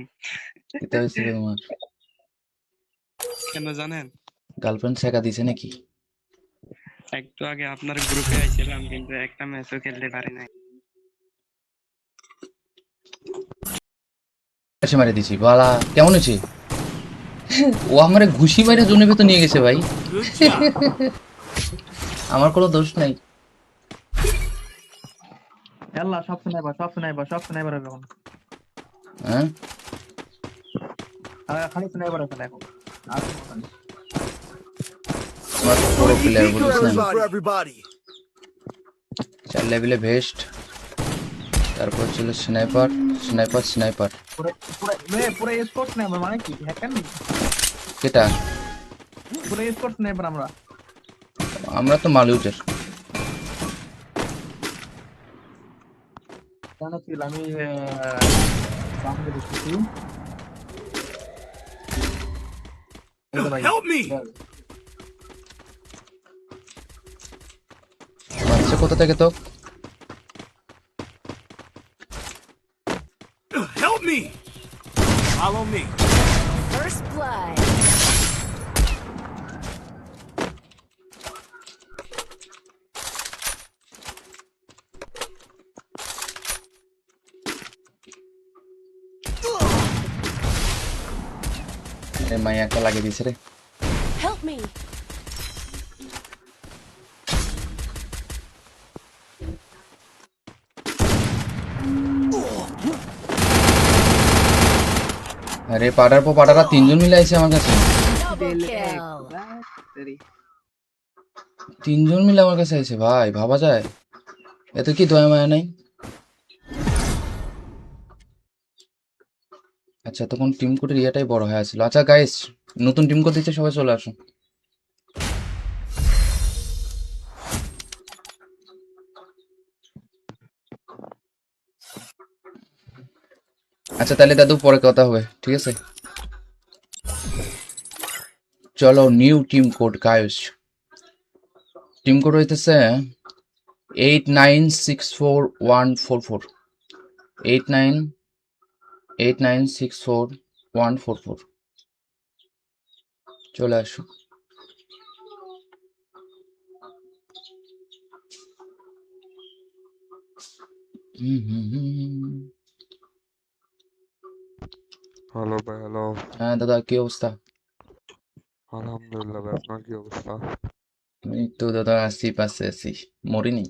এটা হয়েছে তোমার কেন জানেন? গার্লফ্রেন্ড শেখা দিছে নাকি? একটু আগে আপনার গ্রুপে আইছিলাম কিন্তু একটা ম্যাচও খেলতে পারি নাই। এসে মারি দিছি বালা, কেমন হয়েছে? ও আমারে ঘুষি মারে জোনের ভেতর নিয়ে গেছে ভাই। Good job. আমার কোনো দোষ নাই। ইয়াল্লা সব স্নাইপার হবে এখন। হ্যাঁ খালি স্নাইপার আছে দেখো। আর কোনো কথা নেই। আমার পুরো প্লেয়ার বলিস না। For everybody. 4 লেভেলে ভেস্ট, তারপর ছিল স্নাইপার স্নাইপার স্নাইপার। পুরো স্পোর্টস স্নাইপার মানে কি হ্যাকার নেই? কেটা? পুরো স্পোর্টস স্নাইপার আমরা। আমরা তো মালিউটের। জানো ছিল আমি বামে দেখতেছি। এই তো ভাই Help me! মারছে কোথা থেকে তো? Help me! Follow me. First blood. মাইয়া একটা লাগিয়ে দিয়েছে রে। Help me. আরে পাড়ার পর পাড়ারা তিনজন মিলে আইছে আমার কাছে। Double kill. তিনজন মিলে আমার কাছে আইছে ভাই, ভাবা যায়? এত কি দয়া মায়া নাই? আচ্ছা তখন টিম কোডের ইয়েটাই বড় হয়ে আছিল। আচ্ছা গাইস, নতুন টিম কোড দিচ্ছে, সবাই চলে আসুন। আচ্ছা তাহলে দাদু পরে কথা হবে, ঠিক আছে? চলো new team code guys. Team code হইতেছে 89641444 8989641444। চলে আসো। হ্যালো ভাই, হ্যালো। হ্যাঁ দাদা, কি অবস্থা? আলহামদুলিল্লাহ ভাই, আপনার কি অবস্থা? এই তো দাদা আছি, পাশে আছি, মরিনি।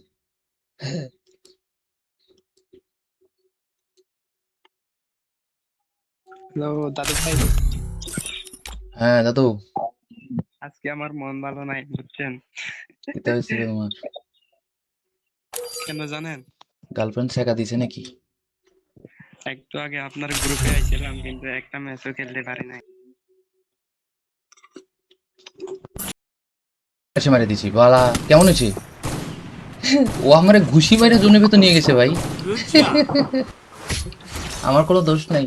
হ্যালো দাদু ভাই, হ্যাঁ দাদু, আজকে আমার মন ভালো নাই বুঝছেন? এটা হয়েছিল তোমার কেন জানেন? গার্লফ্রেন্ড শেখা দিছে নাকি? একটু আগে আপনার গ্রুপে আইছিলাম কিন্তু একটা ম্যাচও খেলতে পারি নাই। এসে মারি দিছি বালা, কেমন হয়েছে? ও আমারে ঘুষি মাইরে জোনের ভেতর নিয়ে গেছে ভাই। Good job. আমার কোনো দোষ নাই।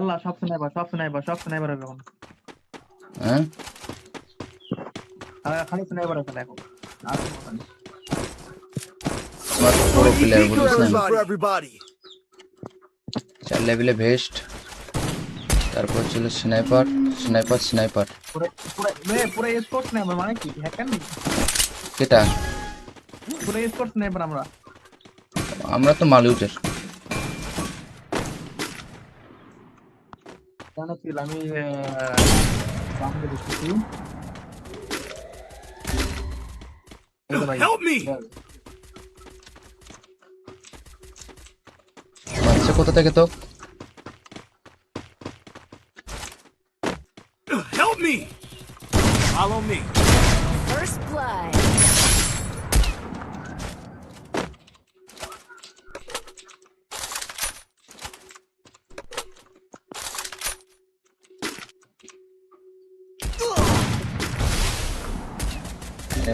আল্লাহ, সব স্নাইপার হবে এখন। হ্যাঁ খালি স্নাইপার আছে এখন। আর কোনো কথা নেই। আমার বড় প্লেয়ার Equal বুঝছ না? for everybody. 4 লেভেলে ভেস্ট, তারপর ছিল স্নাইপার স্নাইপার স্নাইপার। পুরো স্পোর্টস স্নাইপার মানে কি হ্যাকার নেই? কেটা? পুরো স্পোর্টস স্নাইপার আমরা। আমরা তো মালিউটের। জানো ছিল আমি বামে দেখতেছি। এই তো ভাই Help me! মারছে কোথা থেকে তো? Help me! Follow me. First blood.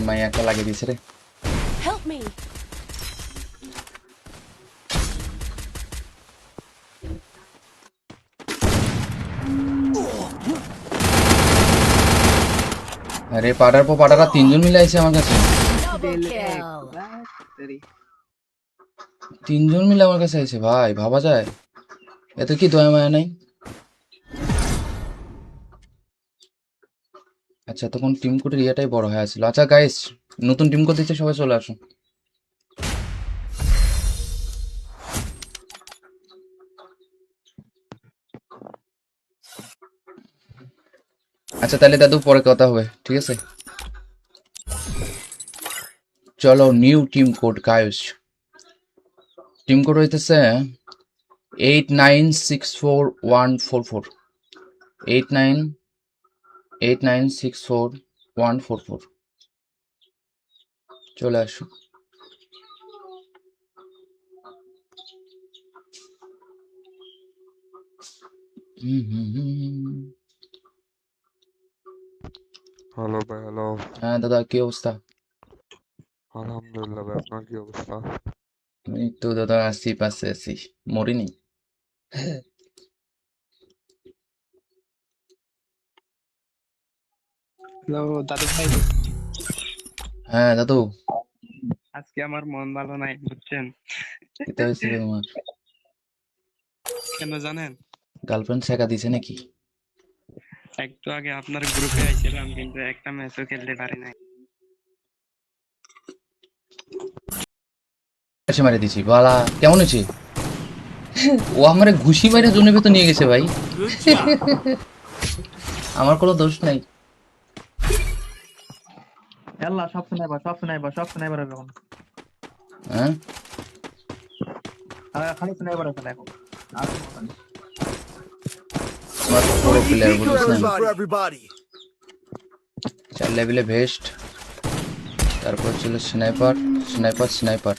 মাইয়া একটা লাগিয়ে দিয়েছে রে। Help me. আরে পাড়ার পর পাড়ারা তিনজন মিলে আইছে আমার কাছে। Double kill. তিনজন মিলে আমার কাছে আইছে ভাই, ভাবা যায়? এত কি দয়া মায়া নাই? আচ্ছা তখন টিম কোডের ইয়েটাই বড় হয়ে আছিল। আচ্ছা গাইস, নতুন টিম কোড দিচ্ছে, সবাই চলে আসুন। আচ্ছা তাহলে দাদু পরে কথা হবে, ঠিক আছে? চলো new team code guys. Team code হইতেছে 89641444 8989641444। চলে আসো। হ্যালো ভাই হ্যালো। হ্যাঁ দাদা, কি অবস্থা? আলহামদুলিল্লাহ ভাই, আপনার কি অবস্থা? এই তো দাদা, আছি পাশে আছি, মরিনি। হ্যালো দাদু ভাই, হ্যাঁ দাদু, আজকে আমার মন ভালো নাই বুঝছেন? এটা হয়েছিল তোমার কেন জানেন? গার্লফ্রেন্ড শেখা দিছে নাকি? একটু আগে আপনার গ্রুপে আইছিলাম কিন্তু একটা ম্যাচও খেলতে পারি নাই। এসে মারি দিছি বালা, কেমন হয়েছে? ও আমারে ঘুষি মারে জোনের ভেতর নিয়ে গেছে ভাই। Good job. আমার কোনো দোষ নাই। ইয়াল্লা সব স্নাইপার হবে এখন। হ্যাঁ, আর খালি স্নাইপার আছে এখন। আর কোনো নেই। আমার পুরো প্লেয়ার বলিস না, For everybody. 4 লেভেলে ভেস্ট, তারপর ছিল স্নাইপার স্নাইপার স্নাইপার।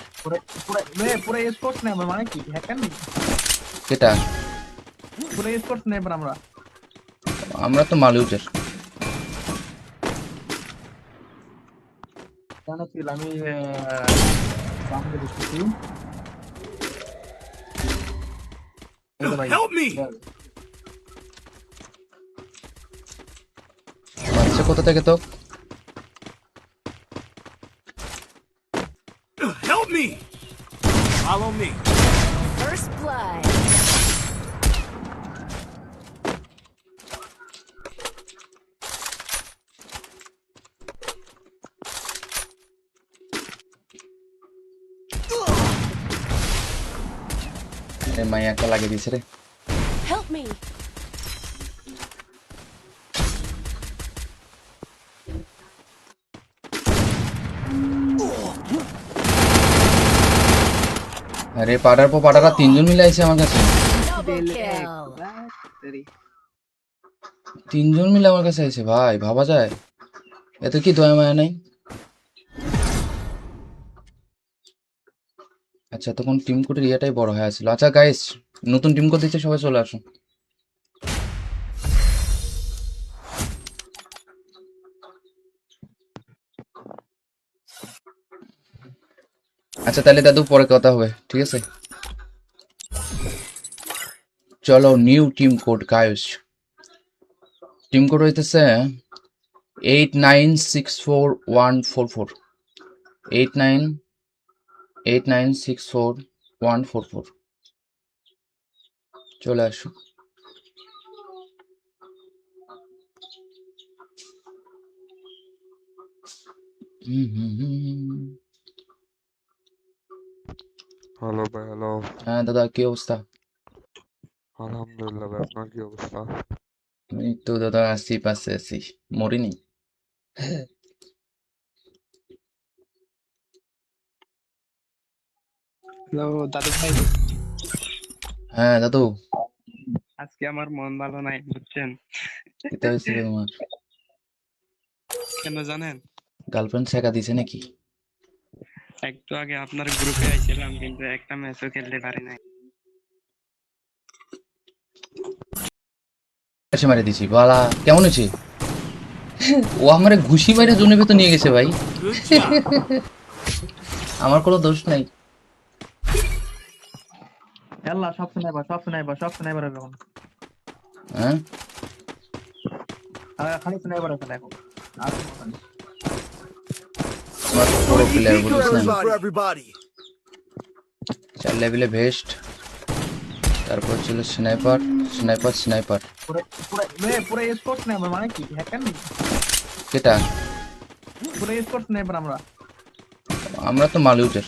পুরো স্পোর্টস স্নাইপার মানে কি হ্যাকার নেই? কেটা? পুরো স্পোর্টস স্নাইপার আমরা। আমরা তো মালিউটের। জানো কি আমি বামকে দেখতেছি। এই তো ভাই। Help me. মারছে কোথা থেকে তো? Help me. Follow me. First blood. মাইয়াকে লাগিয়ে দিছে রে। Help me. আরে পাড়ার পর পাড়ারা 3 জন মিলে আইছে আমার কাছে। Double kill. 3 জন মিলে আমার কাছে আইছে ভাই, ভাবা যায়? এত কি দয়া মায়া নাই? আচ্ছা, তখন টিম কোডের ইয়েটাই বড় হয়ে আছিল। আচ্ছা গাইস, নতুন টিম কোড দিচ্ছে, সবাই চলে আসুন। আচ্ছা তাহলে দাদু, পরে কথা হবে, ঠিক আছে? চলো, new team code guys. Team code হইতেছে 8964-144, 8964-144। চলে আসো। হ্যালো ভাই হ্যালো। হ্যাঁ দাদা, কি অবস্থা? আলহামদুলিল্লাহ ভাই, আপনার কি অবস্থা? এই তো দাদা, আছি পাশে আছি, মরিনি। হ্যালো দাদু ভাই, হ্যাঁ দাদু, আজকে আমার মন ভালো নাই বুঝছেন? এটা হয়েছিল তোমার কেন জানেন? গার্লফ্রেন্ড শেখা দিছে নাকি? একটু আগে আপনার গ্রুপে আইছিলাম কিন্তু একটা ম্যাচও খেলতে পারি নাই। এসে মারি দিছি বালা, কেমন হয়েছে? ও আমারে ঘুষি মারে জোনের ভেতর নিয়ে গেছে ভাই। Good job. আমার কোনো দোষ নাই। ইয়াল্লা সব স্নাইপার হবে এখন। হ্যাঁ, আর খালি স্নাইপার আছে এখন। আর কোনো নেই। আমার পুরো প্লেয়ার বলিস না, For everybody. 4 লেভেলে ভেস্ট, তারপর ছিল স্নাইপার স্নাইপার স্নাইপার। পুরো স্পোর্টস স্নাইপার মানে কি হ্যাকার নেই? কেটা? পুরো স্পোর্টস স্নাইপার আমরা। আমরা তো মালিউটের।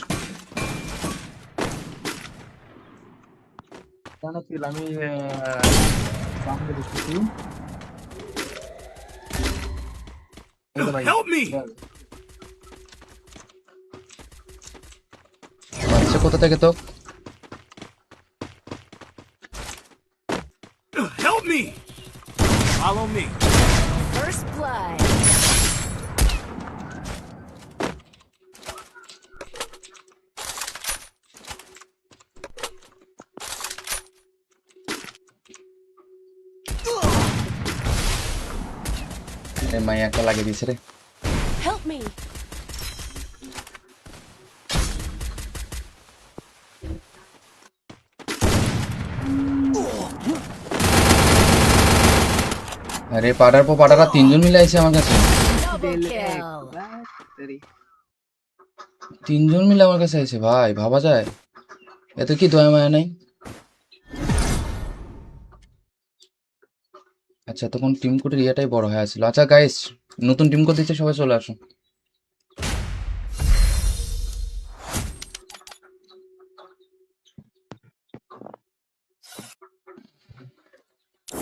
জানো কি আমি বামকে দেখতেছি। এই তো ভাই। Help me. মারছে কোথা থেকে তো? Help me. Follow me. First blood. এ মাইয়া একটা লাগিয়ে দিছে রে। Help me. আরে পাড়ার পর পাড়ারা তিনজন মিলে আইছে আমার কাছে, Double দিলে kill. তেরি তিনজন মিলে আমার কাছে আইছে ভাই, ভাবা যায়? এত কি দয়া মায়া নাই? আচ্ছা তখন টিম কোডের ইয়েটাই বড় হয়ে আসছিল। আচ্ছা গাইস, নতুন টিম কোড দিচ্ছে, সবাই চলে আসুন।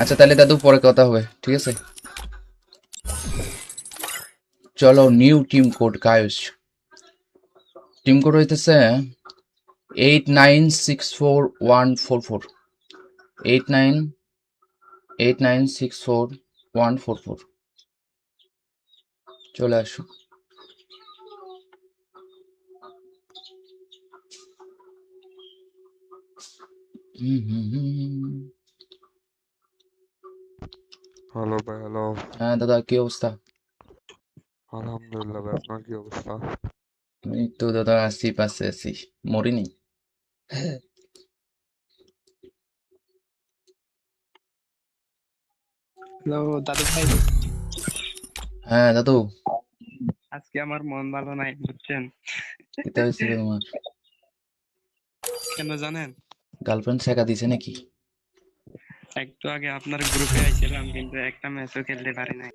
আচ্ছা তাহলে দাদু পরে কথা হবে, ঠিক আছে? চলো new team code guys. Team code হইতেছে 8964-144, 8964-144। চলে আসো। হ্যালো ভাই, হ্যালো। হ্যাঁ দাদা, কি অবস্থা? আলহামদুলিল্লাহ ভাই, আপনার কি অবস্থা? এই তো দাদা আছি, পাশে আছি, মরিনি। হ্যালো দাদু ভাই, হ্যাঁ দাদু, আজকে আমার মন ভালো নাই বুঝছেন? এটা হয়েছিল তোমার কেন জানেন? গার্লফ্রেন্ড শেখা দিছে নাকি? একটু আগে আপনার গ্রুপে আইছিলাম কিন্তু একটা ম্যাচও খেলতে পারি নাই।